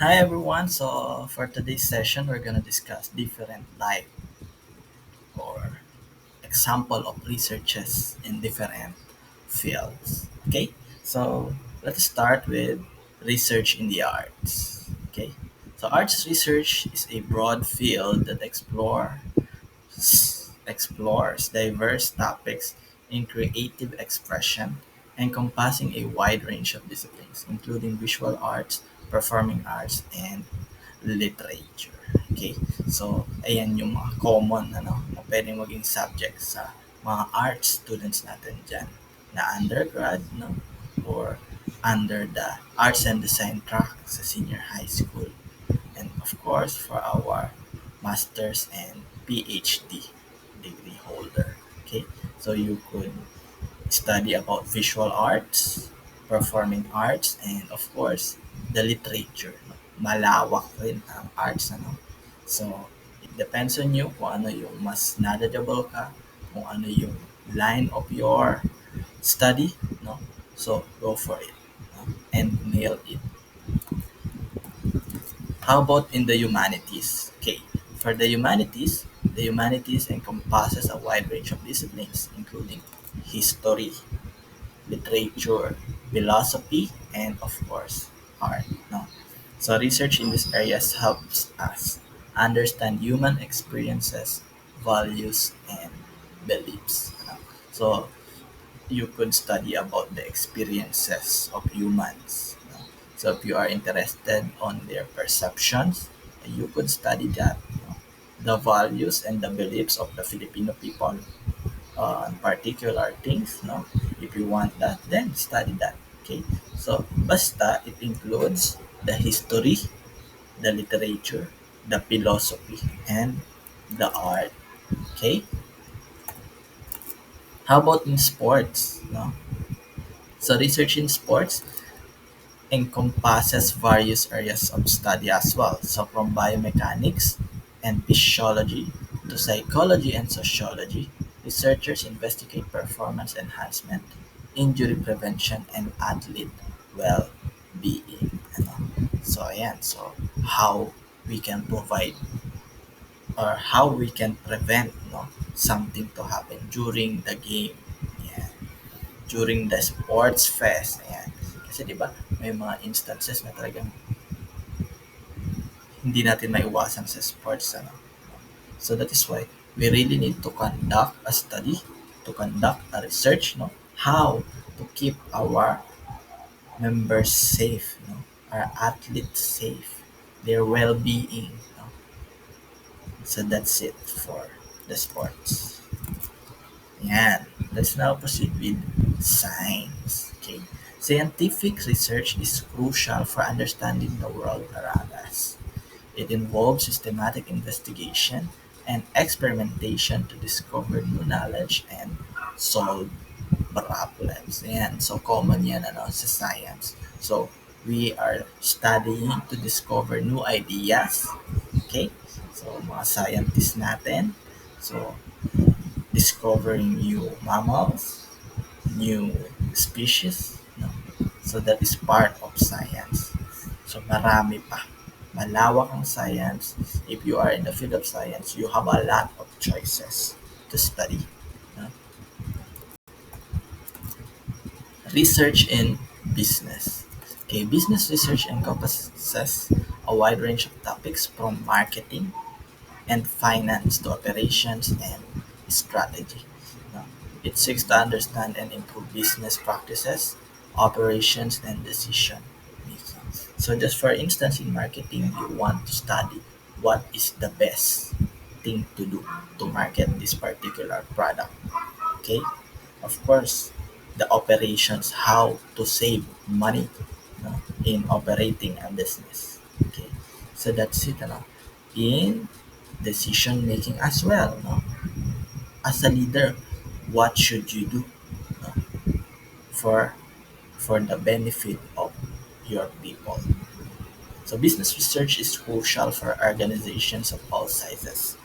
Hi everyone. So for today's session, we're gonna discuss different type or example of researches in different fields. Okay. So let's start with research in the arts. Okay. So arts research is a broad field that explores diverse topics in creative expression, encompassing a wide range of disciplines, including visual arts, performing arts, and literature. Okay? So, ayan yung mga common na pwedeng maging subject sa mga arts students natin dyan na undergrad, no? Or under the arts and design track sa senior high school. And of course, for our master's and PhD degree holder. Okay? So, you could study about visual arts, performing arts, and of course, the literature. No? Malawak rin ang arts. Ano? So, it depends on you kung ano yung mas knowledgeable ka, kung ano yung line of your study. No? So, go for it. No? And nail it. How about in the humanities? Okay, for the humanities encompasses a wide range of disciplines, including history, literature, philosophy, and of course, art. No? So research in these areas helps us understand human experiences, values, and beliefs. No? So you could study about the experiences of humans. No? So if you are interested on their perceptions, you could study that. No? The values and the beliefs of the Filipino people on particular things, no? If you want that, then study that. Okay. So basta it includes the history, the literature, the philosophy, and the art. Okay. How about in sports? No. So research in sports encompasses various areas of study as well. So from biomechanics and physiology to psychology and sociology, researchers investigate performance enhancement, injury prevention, and athlete well-being. Ano? So ayan, so how we can provide or how we can prevent something to happen during the game. Yeah, during the sports fest. Ayan. Kasi 'di ba, may mga instances na talagang hindi natin maiwasan sa sports So that is why we really need to conduct a study, to conduct a research, how to keep our members safe, our athletes safe, their well-being. So that's it for the sports. Yan. Let's now proceed with science. Okay. Scientific research is crucial for understanding the world around us. It involves systematic investigation and experimentation to discover new knowledge and solve problems. Yan. So, common yan sa science. So, we are studying to discover new ideas. Okay? So, mga scientists natin. So, discovering new mammals, new species. No? So that is part of science. So marami pa. Malawak ang science. If you are in the field of science, you have a lot of choices to study. No? Research in business. Okay, business research encompasses a wide range of topics from marketing and finance to operations and strategy. No? It seeks to understand and improve business practices, operations, and decision making. So, just for instance, in marketing, you want to study what is the best thing to do to market this particular product. Okay, of course, the operations, how to save money in operating a business. Okay, so that's it. In decision making as well. No? As a leader, what should you do no? for the benefit of your people? So business research is crucial for organizations of all sizes.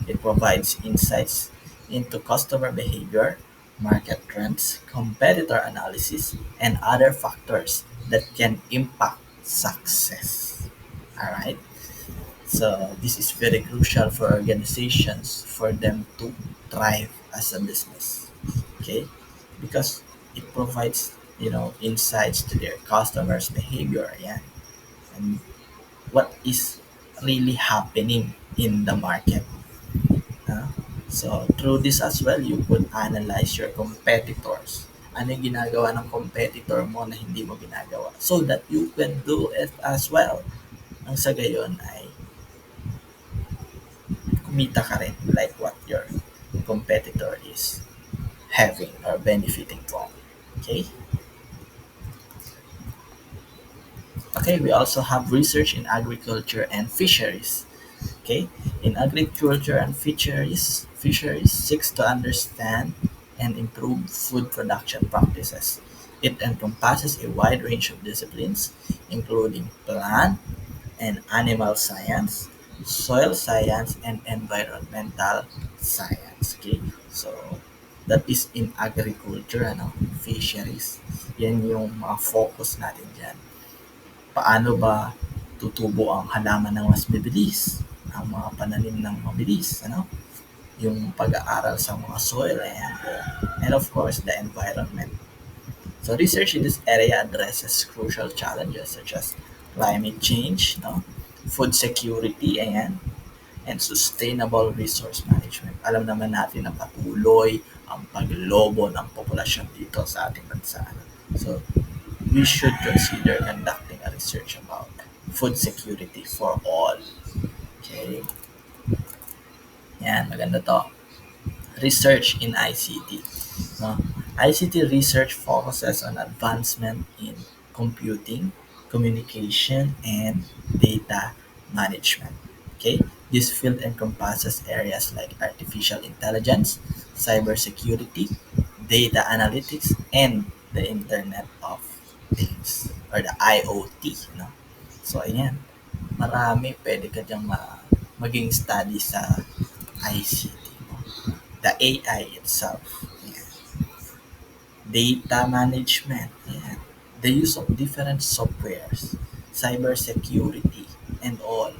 It provides insights into customer behavior, market trends, competitor analysis, and other factors that can impact success. All right. So this is very crucial for organizations for them to thrive as a business. Okay, because it provides insights to their customers' behavior. Yeah, and what is really happening in the market. ah. So through this as well, you could analyze your competitors. Ano yung ginagawa ng competitor mo na hindi mo ginagawa so that you can do it as well. Ang sa gayon ay kumita ka rin like what your competitor is having or benefiting from. Okay? Okay, we also have research in agriculture and fisheries. Okay, in agriculture and fisheries seeks to understand and improve food production practices. It encompasses a wide range of disciplines, including plant and animal science, soil science, and environmental science. Okay, so that is in agriculture, fisheries. Yan yung mga focus natin dyan. Paano ba tutubo ang halaman ng mas mabilis? Ang mga pananim ng mabilis, yung pag-aaral sa mga soil and of course the environment. So research in this area addresses crucial challenges such as climate change, food security, and sustainable resource management. Alam naman natin na patuloy ang paglobo ng populasyon dito sa ating bansa. So we should consider conducting a research about food security for all. Okay, yan, maganda to. Research in ICT. No? ICT research focuses on advancement in computing, communication, and data management. Okay, this field encompasses areas like artificial intelligence, cybersecurity, data analytics, and the Internet of Things or the IoT. So, ayan, marami pwede ka diyang maging study sa ICT. The AI itself. Ayan. Data management. Ayan. The use of different softwares, cybersecurity, and all.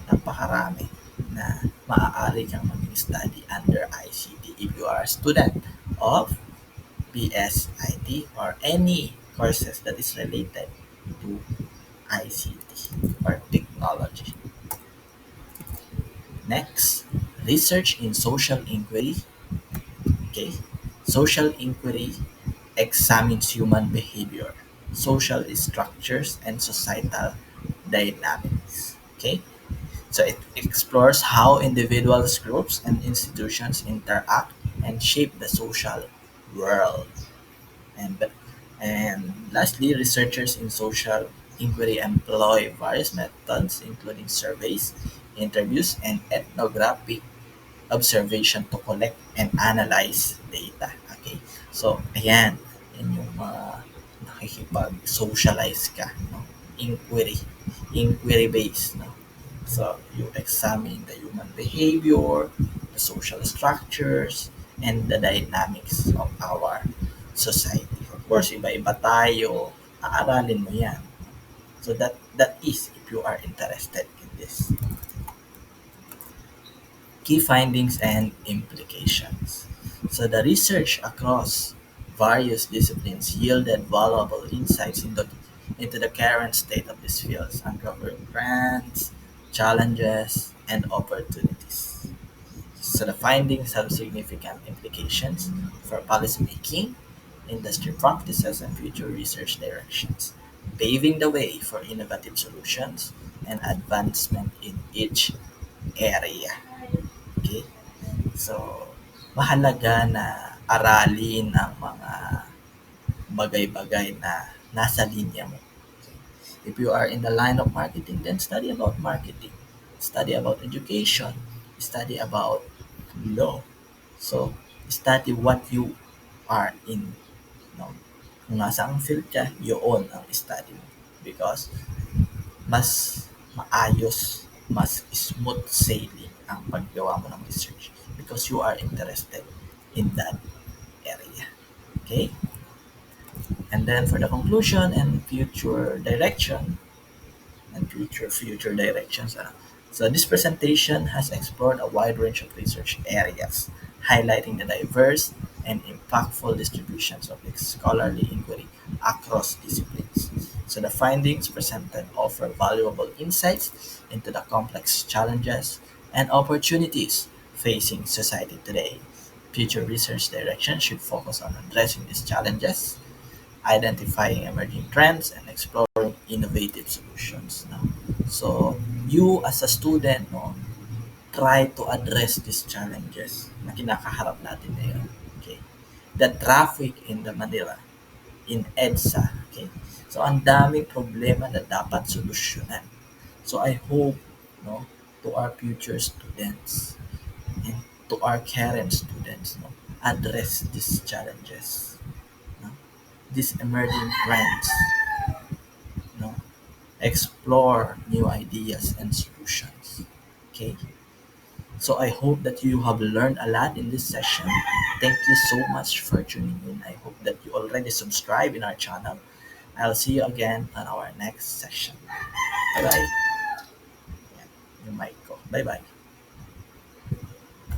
Napakarami na maaari kang maging study under ICT if you are a student of PSIT or any courses that is related to ICT or technology. Next, research in social inquiry. Okay, social inquiry examines human behavior, social structures, and societal dynamics. Okay, so it explores how individuals, groups, and institutions interact and shape the social world. And and lastly, researchers in social inquiry employ various methods, including surveys, interviews, and ethnographic observation to collect and analyze data. Okay? So, ayan. Yan yung nakikipag-socialize ka. No? Inquiry. Inquiry-based. No? So, you examine the human behavior, the social structures, and the dynamics of our society. Of course, iba-iba tayo. Aaralin mo yan. So, that is if you are interested in this. Key findings and implications. So the research across various disciplines yielded valuable insights into the current state of these fields, uncovering trends, challenges, and opportunities. So the findings have significant implications for policymaking, industry practices, and future research directions, paving the way for innovative solutions and advancement in each area. Okay? So, mahalaga na aralin ang mga bagay-bagay na nasa linya mo. If you are in the line of marketing, then study about marketing. Study about education. Study about law. So, study what you are in. No? Kung nasa ang field ka, yun ang study mo. Because mas maayos, mas smooth sailing ang paggawa mo ng research because you are interested in that area. Okay? And then for the conclusion and future direction, and future directions. So this presentation has explored a wide range of research areas, highlighting the diverse and impactful distributions of scholarly inquiry across disciplines. So the findings presented offer valuable insights into the complex challenges and opportunities facing society today. Future research direction should focus on addressing these challenges, identifying emerging trends, and exploring innovative solutions. No? So you as a student, no, try to address these challenges na kinakaharap natin ngayon. Okay? The traffic in the Manila, in EDSA. Okay? So ang daming problema na dapat solusyonan. So I hope, no, to our future students and to our current students, no, address these challenges, no, these emerging trends, no, explore new ideas and solutions. Okay, so I hope that you have learned a lot in this session. Thank you so much for tuning in. I hope that you already subscribe in our channel. I'll see you again on our next session. Bye bye. You might go. Bye bye.